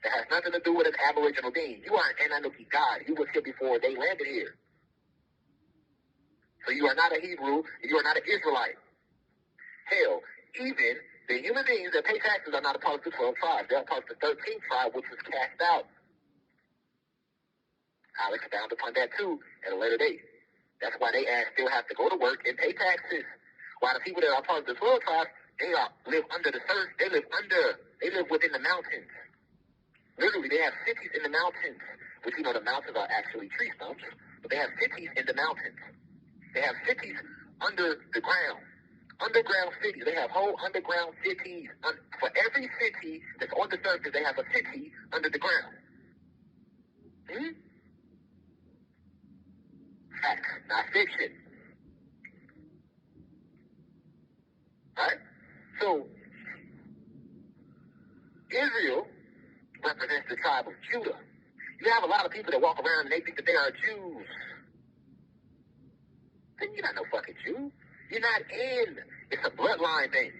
That has nothing to do with an aboriginal being. You are an Anunnaki god. You was here before they landed here. So you are not a Hebrew. You are not an Israelite. Hell, even the human beings that pay taxes are not a part of the 12 tribes. They're a part of the 13th tribe, which was cast out. I'll expound upon that too at a later date. That's why they still have to go to work and pay taxes. While the people that are part of the 12 tribes, live under the earth. They live within the mountains. Literally, they have cities in the mountains, which the mountains are actually tree stumps, but they have cities in the mountains. They have cities under the ground. Underground cities. They have whole underground cities. For every city that's on the surface, they have a city under the ground. Facts, not fiction. Right? So, Israel represents the tribe of Judah. You have a lot of people that walk around and they think that they are Jews. Then you're not no fucking Jew. You're not in. It's a bloodline thing.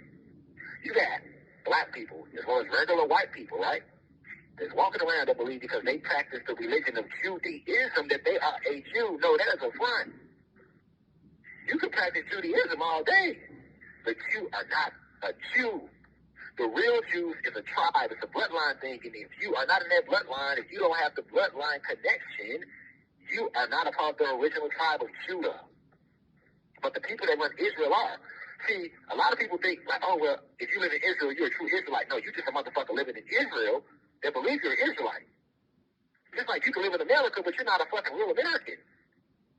You got black people as well as regular white people, right? That's walking around that believe because they practice the religion of Judaism that they are a Jew. No, that is a front. You can practice Judaism all day, but you are not a Jew. The real Jews is a tribe. It's a bloodline thing. And if you are not in that bloodline, if you don't have the bloodline connection, you are not a part of the original tribe of Judah. But the people that run Israel are. See, a lot of people think, like, oh, well, if you live in Israel, you're a true Israelite. No, you're just a motherfucker living in Israel that believes you're an Israelite. Just like you can live in America, but you're not a fucking real American.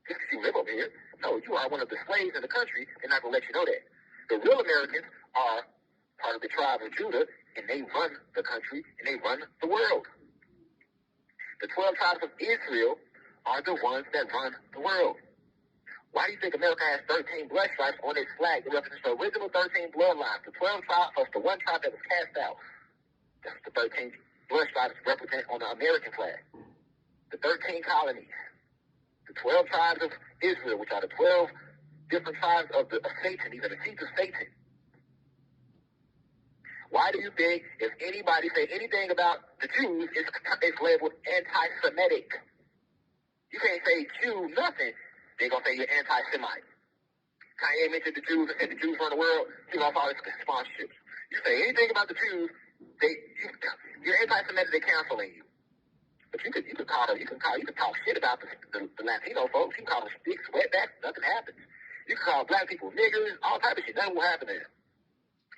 Just because you live over here. No, you are one of the slaves in the country. They're not going to let you know that. The real Americans are part of the tribe of Judah, and they run the country, and they run the world. The 12 tribes of Israel are the ones that run the world. Why do you think America has 13 blood stripes on its flag that represents the original 13 bloodlines? The 12 tribes plus the one tribe that was cast out. That's the 13 blood stripes represent on the American flag. The 13 colonies. The 12 tribes of Israel, which are the 12 different tribes of Satan. These are the seeds of Satan. Why do you think if anybody say anything about the Jews, it's labeled anti-Semitic? You can't say Jew nothing. They're going to say you're anti-Semite. Kanye mentioned the Jews and said the Jews run the world. He lost all his sponsorships. You say anything about the Jews, you're anti-Semitic, they're canceling you. But you can talk shit about the Latino folks. You can call them sticks, wetbacks, nothing happens. You can call black people niggers, all type of shit. Nothing will happen to them.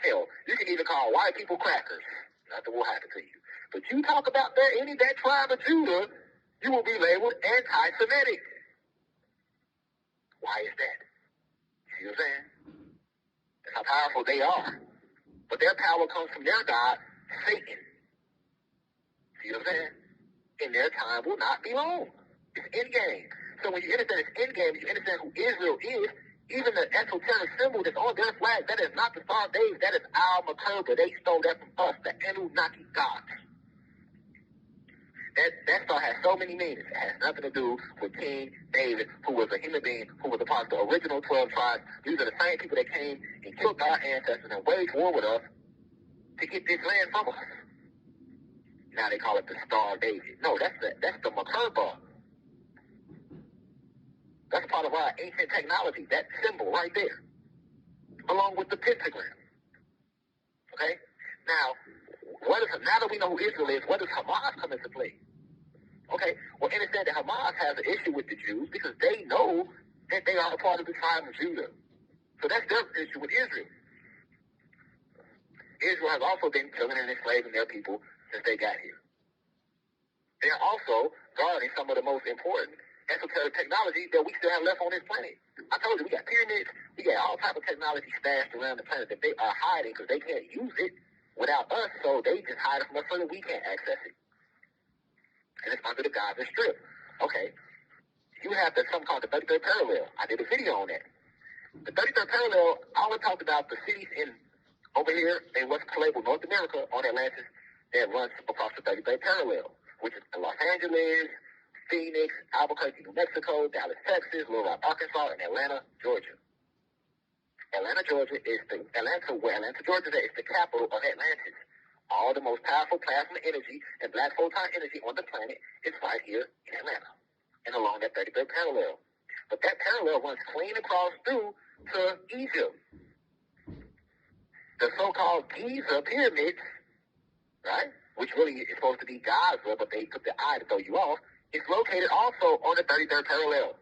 Hell, you can even call white people crackers. Nothing will happen to you. But you talk about that tribe of Judah, you will be labeled anti-Semitic. Why is that? See what I'm saying? That's how powerful they are. But their power comes from their God, Satan. See what I'm saying? And their time will not be long. It's endgame. So when you understand it's endgame, you understand who Israel is, even the esoteric symbol that's on their flag, that is not the Star of David, that is Al Makurba. They stole that from us, the Anunnaki gods. That star has so many meanings. It has nothing to do with King David, who was a human being, who was a part of the original 12 tribes. These are the same people that came and killed our ancestors and waged war with us to get this land from us. Now they call it the Star of David. No, that's the Makurba. That's part of our ancient technology, that symbol right there, along with the pentagram. Okay? Now that we know who Israel is, what does Hamas come into play? Okay, well, understand that Hamas has an issue with the Jews because they know that they are a part of the tribe of Judah. So that's their issue with Israel. Israel has also been killing and enslaving their people since they got here. They're also guarding some of the most important esoteric technology that we still have left on this planet. I told you, we got pyramids, we got all type of technology stashed around the planet that they are hiding because they can't use it without us, so they just hide it from us so that we can't access it. And it's under the Gaza Strip. Okay, you have something called the 33rd parallel. I did a video on that. The 33rd parallel, I only talked about the cities over here in what's labeled North America on Atlantis that runs across the 33rd parallel, which is Los Angeles, Phoenix, Albuquerque, New Mexico, Dallas, Texas, Little Rock, Arkansas, and Atlanta, Georgia. Atlanta, Georgia is Atlanta, Georgia is the capital of Atlantis. All the most powerful plasma energy and black photon energy on the planet is right here in Atlanta and along that 33rd parallel. But that parallel runs clean across through to Egypt. The so-called Giza pyramids, right, which really is supposed to be Gaza, but they took the I to throw you off, is located also on the 33rd parallel.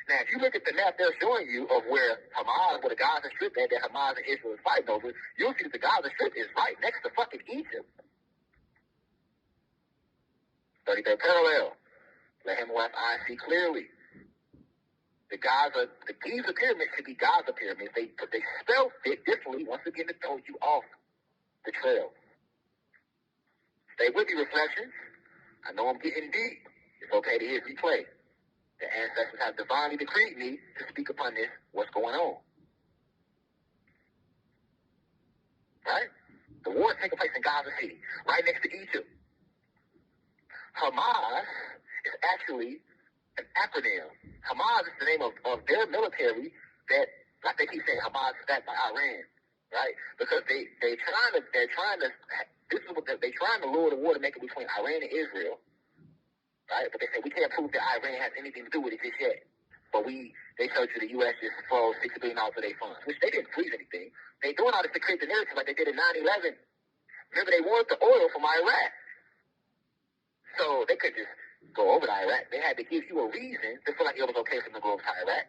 Now, if you look at the map they're showing you of where Hamas, where the Gaza Strip at, that Hamas and Israel is fighting over, you'll see that the Gaza Strip is right next to fucking Egypt. 33rd parallel. Let him left eye see clearly. The Giza pyramids should be Gaza pyramids. They spell it differently once again to throw you off the trail. Stay with me, Reflections. I know I'm getting deep. It's okay to hit replay. The ancestors have divinely decreed me to speak upon this, what's going on. Right? The war is taking place in Gaza City, right next to Egypt. Hamas is actually an acronym. Hamas is the name of their military that, like they keep saying, Hamas is backed by Iran, right? Because they're trying to lure the war to make it between Iran and Israel, right? But they say we can't prove that Iran has anything to do with it just yet. But they told you the U.S. just froze $6 billion of their funds, which they didn't freeze anything. They doing all this to create the narrative like they did in 9/11. Remember, they wanted the oil from Iraq. So they could just go over to Iraq. They had to give you a reason to feel like it was okay for them to go over to Iraq.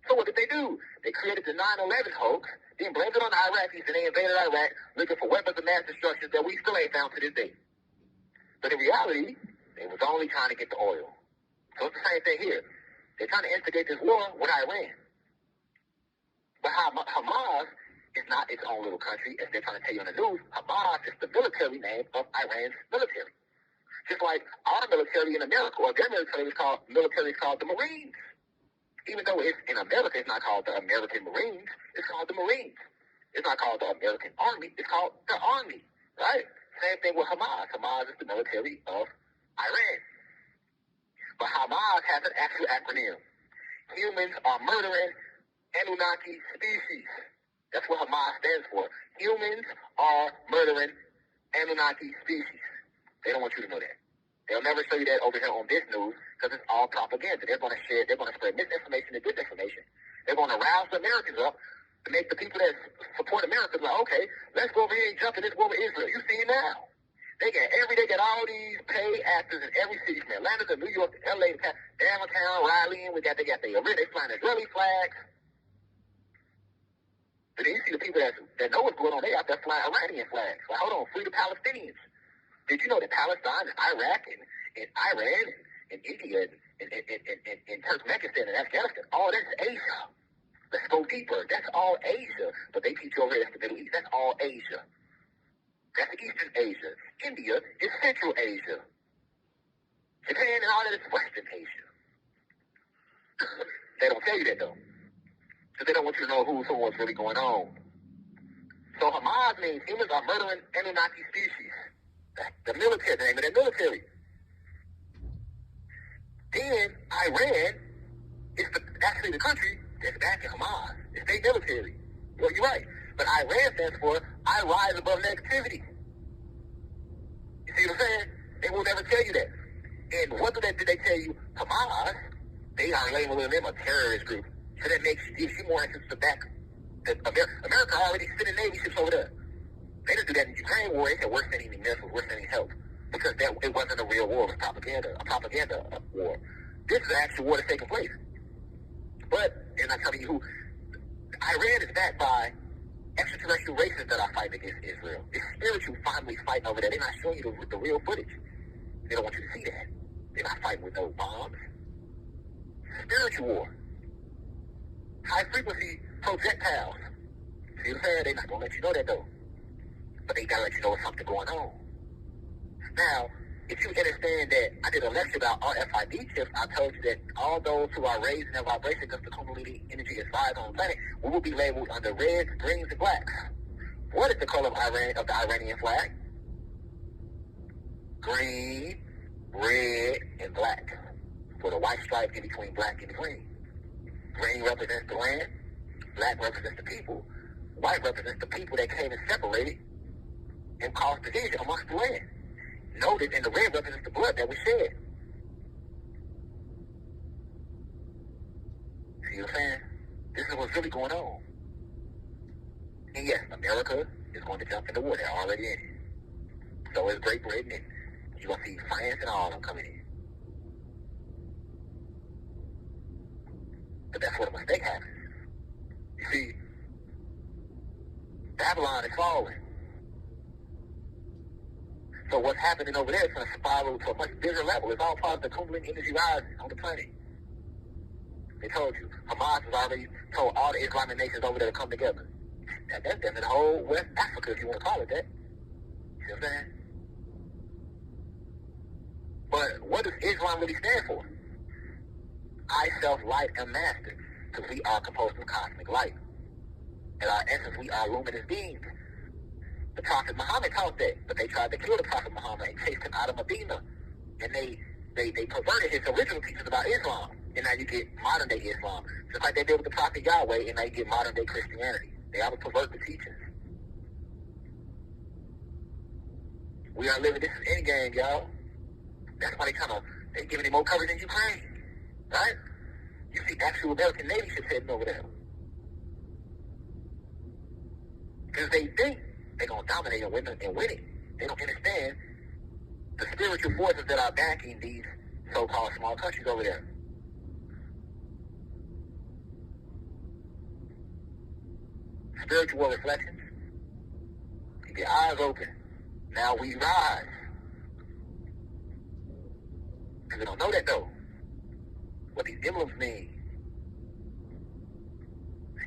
So what did they do? They created the 9/11 hoax, then blamed it on the Iraqis, and they invaded Iraq looking for weapons of mass destruction that we still ain't found to this day. But in reality, they was only trying to get the oil. So it's the same thing here. They're trying to instigate this war with Iran. But Hamas is not its own little country, as they're trying to tell you on the news. Hamas is the military name of Iran's military. Just like our military in America, or their military is called the Marines. Even though it's in America, it's not called the American Marines. It's called the Marines. It's not called the American Army. It's called the Army, right? Same thing with Hamas. Hamas is the military of Iran. But Hamas has an actual acronym. Humans are murdering Anunnaki species. That's what Hamas stands for. Humans are murdering Anunnaki species. They don't want you to know that. They'll never show you that over here on this news because it's all propaganda. They're going to spread misinformation and disinformation. They're going to rouse the Americans up to make the people that support America like, okay, let's go over here and jump in this war with Israel. You see it now. They got all these paid actors in every city from Atlanta to New York to LA to downtown, Raleigh, they got they flying Israeli flags. But then you see the people that know what's going on, they out there flying Iranian flags. Like, hold on, free the Palestinians. Did you know that Palestine and Iraq and Iran and India and Turkmenistan and Afghanistan, all that's Asia. Let's go deeper. That's all Asia. But they teach you over here, that's the Middle East. That's all Asia. That's Eastern Asia. India is Central Asia. Japan and all that is Western Asia. They don't tell you that, though. Because they don't want you to know what's really going on. So Hamas means humans are murdering Anunnaki species. The military, the name of their military. Then Iran is actually the country that's backing Hamas. It's their military. Well, you're right. But Iran stands for I rise above negativity. You see what I'm saying? They will never tell you that. And what did they tell you? Hamas, they are labeling them a terrorist group. So that gives you more interest to back. America already sending Navy ships over there. They didn't do that in the Ukraine war. They said we're sending missiles, we're sending help. Because it wasn't a real war, it was a propaganda war. This is an actual war that's taking place. But they're not telling you who. Iran is backed by extraterrestrial races that are fighting against Israel. It's spiritual families fighting over there. They're not showing you the real footage. They don't want you to see that. They're not fighting with no bombs. Spiritual war. High frequency projectiles. See what I'm saying? They're not going to let you know that though. But they got to let you know there's something going on. Now, if you understand that I did a lecture about RFID chips, I told you that all those who are raising their vibration because the Kundalini energy is rise on the planet, we will be labeled under reds, greens, and blacks. What is the color of the Iranian flag? Green, red, and black. With a white stripe in between black and green. Green represents the land, black represents the people, white represents the people that came and separated and cause division amongst the land. Notice in the red represents the blood that was shed. See what I'm saying? This is what's really going on. And yes, America is going to jump in the war. They're already in it. So is Great Britain, and you're going to see France and all of them coming in. But that's where the mistake happens. You see, Babylon is falling. So what's happening over there is going to spiral to a much bigger level. It's all part of the tumbling energy rising on the planet. They told you. Hamas has already told all the Islamic nations over there to come together. That's in the whole West Africa, if you want to call it that. See what I'm saying? But what does Islam really stand for? I, self, light, and master. Because we are composed of cosmic light. In our essence, we are luminous beings. The Prophet Muhammad taught that, but they tried to kill the Prophet Muhammad and chased him out of Medina. And they perverted his original teachings about Islam. And now you get modern day Islam. Just like they did with the Prophet Yahweh, and now you get modern day Christianity. They always pervert the teachings. We are living, this is endgame, y'all. That's why they giving him more coverage than Ukraine. Right? You see actual American Navy ships heading over there. Because they think they're going to dominate and win it. They don't understand the spiritual forces that are backing these so-called small countries over there. Spiritual reflections. Keep your eyes open. Now we rise. Because they don't know that though. What these emblems mean.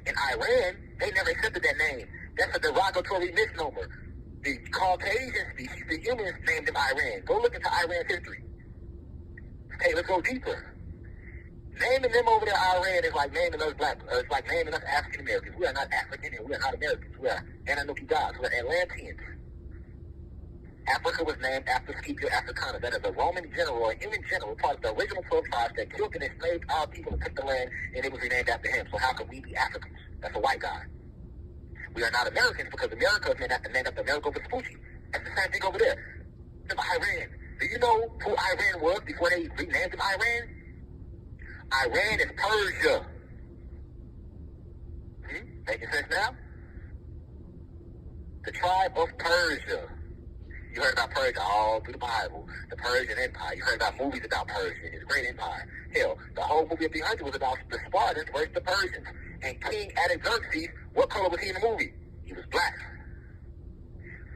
In Iran, they never accepted that name. That's a derogatory misnomer. The Caucasian species, the humans, named them Iran. Go look into Iran's history. Okay, let's go deeper. Naming them over there Iran is like naming us it's like naming us African Americans. We are not African and we are not Americans. We are Anunnaki gods. We are Atlanteans. Africa was named after Scipio Africanus. That is a Roman general, a human general, part of the original 12 tribes that killed and enslaved our people and took the land, and it was renamed after him. So how can we be Africans? That's a white guy. We are not Americans because America is named after Amerigo Vespucci. That's the same thing over there. It's Iran. Do you know who Iran was before they renamed it Iran? Iran is Persia. Making sense now? The tribe of Persia. You heard about Persia all through the Bible. The Persian Empire. You heard about movies about Persia. It's a great empire. Hell, the whole movie of the 100 was about the Spartans versus the Persians. And King Artaxerxes, what color was he in the movie? He was black.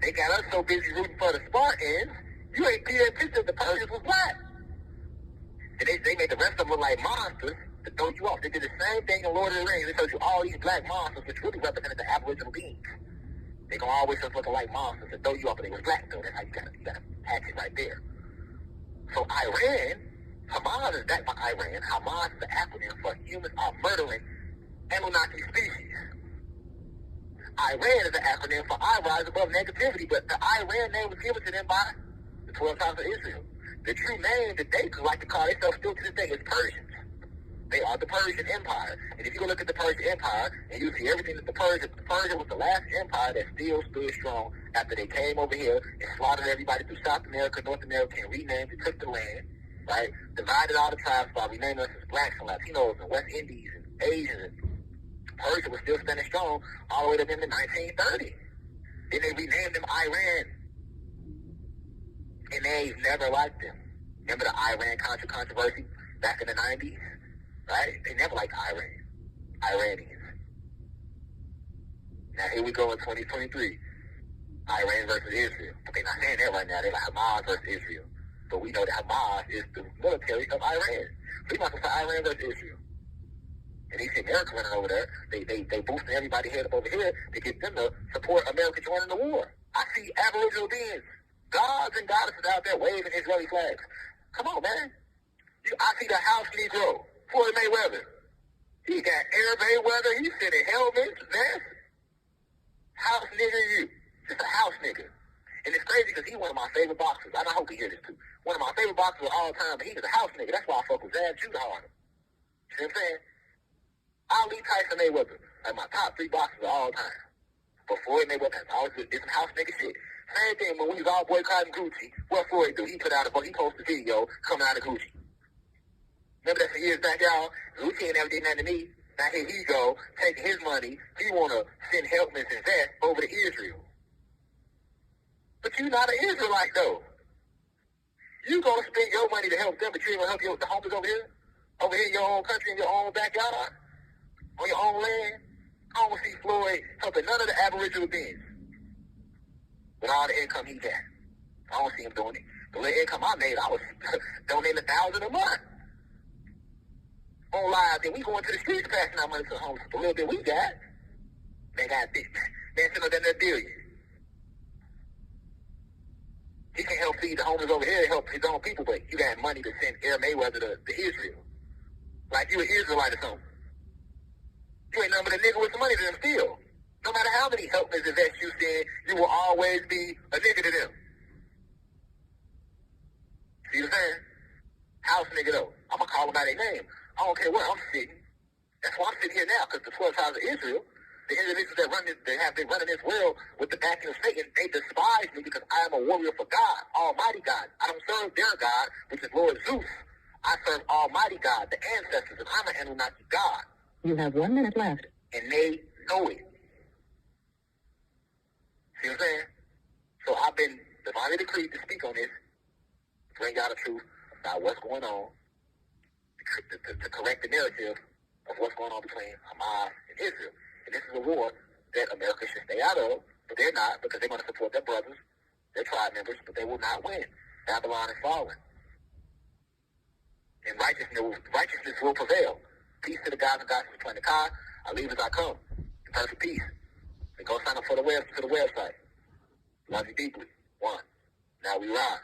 They got us so busy rooting for the Spartans, you ain't paid attention the Persians was black. And they made the rest of them look like monsters to throw you off. They did the same thing in Lord of the Rings. They showed you all these black monsters, which really represented the aboriginal beings. They gonna always just looking like monsters to throw you off, but they was black though. That's how you gotta hatch it right there. So Iran, Hamas is backed by Iran. Hamas is the acronym for humans are murdering Anunnaki species. Iran is the acronym for I rise above negativity, but the Iran name was given to them by the 12 tribes of Israel. The true name that they like to call themselves still to this day is Persians. They are the Persian Empire. And if you go look at the Persian Empire, and you see everything that Persia was the last empire that still stood strong after they came over here and slaughtered everybody through South America, North America, and renamed and took the land, right? Divided all the tribes by renaming us as blacks and Latinos and West Indies and Asians. Persia was still standing strong all the way to them in 1930. Then they renamed them Iran. And they never liked them. Remember the Iran-Contra controversy back in the 90s? Right? They never liked Iranians. Now here we go in 2023. Iran versus Israel. But they're not saying that right now. They're like Hamas versus Israel. But we know that Hamas is the military of Iran. We might say Iran versus Israel. And they see America running over there. They boosting everybody head up over here to get them to support America joining the war. I see aboriginal beings, gods and goddesses out there waving Israeli flags. Come on, man. I see the house Negro. Floyd Mayweather. He got Air Mayweather. He's sitting helmets, vest. House nigga you. Just a house nigga. And it's crazy because he's one of my favorite boxers. I hope he hear this too. One of my favorite boxers of all time, but he was a house nigga. That's why I fuck with Zab Judah harder. See what I'm saying? Ali, Tyson, Mayweather. Like my top 3 boxers of all time. But Floyd Mayweather has always did some house nigga shit. Same thing when we was all boycotting Gucci. What Floyd do? He posted a video coming out of Gucci. Remember that some years back, y'all? Gucci ain't never did nothing to me. Now here he go, taking his money. He want to send helpments and vets over to Israel. But you not an Israelite, though. You going to spend your money to help them, but you ain't going to help the homeless over here? Over here in your own country, in your own backyard? On your own land? I don't see Floyd helping none of the Aboriginal beings. With all the income he got. I don't see him doing it. The little income I made, I was donating $1,000 a month. On live, then we going to the streets passing out money to the homeless. The little bit we got, they got big. Man, send them that billion. He can help feed the homeless over here, help his own people, but you got money to send Air Mayweather to Israel. Like you an Israelite or something. You ain't nothing but a nigga with some money to them still. No matter how many helpers and vets you send, you will always be a nigga to them. See what I'm saying? House nigga though. I'm going to call them by their name. I don't care where I'm sitting. That's why I'm sitting here now, because the 12 tribes of Israel, the individuals that have been running this world with the backing of Satan, they despise me because I am a warrior for God, Almighty God. I don't serve their God, which is Lord Zeus. I serve Almighty God, the ancestors, and I'm an Anunnaki God. You have 1 minute left. And they know it. See what I'm saying? So I've been divinely decreed to speak on this, bring out the truth about what's going on, to correct the narrative of what's going on between Hamas and Israel. And this is a war that America should stay out of, but they're not, because they're going to support their brothers, their tribe members, but they will not win. Babylon is falling. And righteousness will prevail. Peace to the guys and gospels playing the car. I leave as I come. In perfect peace. And go sign up for the website. Love you deeply. One. Now we rise.